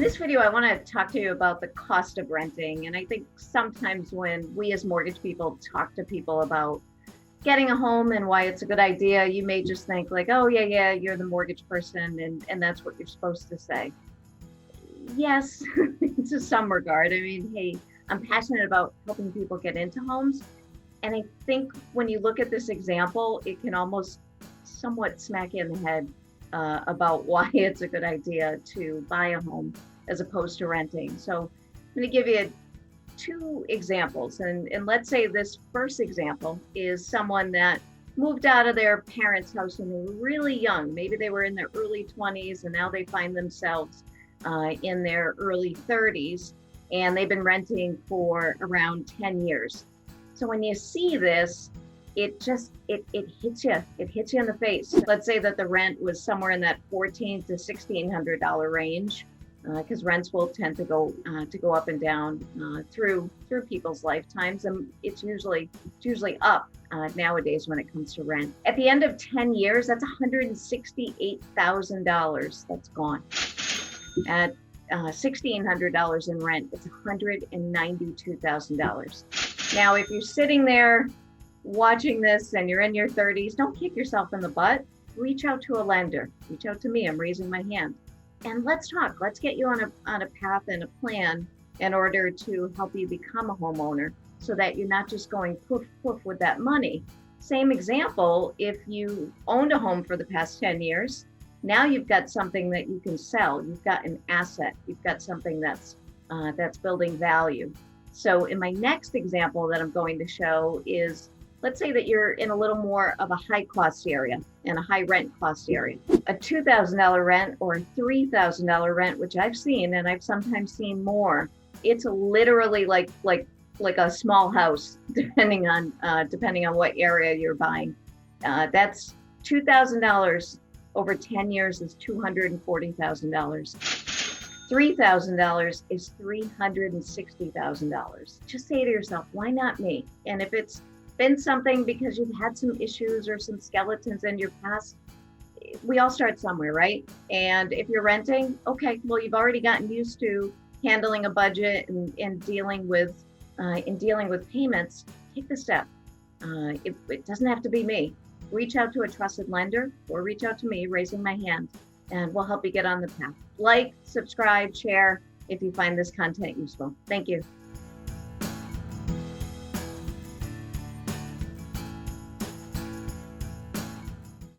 this video, I want to talk to you about the cost of renting. And I think sometimes when we as mortgage people talk to people about getting a home and why it's a good idea, you may just think like, oh, yeah, you're the mortgage person and that's what you're supposed to say. Yes, to some regard. I mean, hey, I'm passionate about helping people get into homes. And I think when you look at this example, it can almost somewhat smack you in the head about why it's a good idea to buy a home as opposed to renting. So I'm going to give you two examples. And let's say this first example is someone that moved out of their parents' house when they were really young. Maybe they were in their early 20s and now they find themselves in their early 30s and they've been renting for around 10 years. So when you see this, it hits you. It hits you in the face. Let's say that the rent was somewhere in that $1,400 to $1,600 range, because rents will tend to go up and down through people's lifetimes, and it's usually up nowadays when it comes to rent. At the end of 10 years, that's $168,000 that's gone. At $1,600 in rent, it's $192,000. Now, if you're sitting there watching this and you're in your 30s, don't kick yourself in the butt. Reach out to a lender. Reach out to me. I'm raising my hand. And let's talk. Let's get you on a path and a plan in order to help you become a homeowner so that you're not just going poof, poof with that money. Same example, if you owned a home for the past 10 years, now you've got something that you can sell. You've got an asset. You've got something that's building value. So in my next example that I'm going to show is, let's say that you're in a little more of a high cost area and a high rent cost area. A $2,000 rent or a $3,000 rent, which I've seen, and I've sometimes seen more. It's literally like a small house, depending on what area you're buying. That's $2,000 over 10 years is $240,000. $3,000 is $360,000. Just say to yourself, why not me? And if it's been something because you've had some issues or some skeletons in your past, we all start somewhere, right? And if you're renting, okay, well, you've already gotten used to handling a budget and dealing with payments. Take the step. It doesn't have to be me. Reach out to a trusted lender or reach out to me, raising my hand, and we'll help you get on the path. Like, subscribe, share if you find this content useful. Thank you.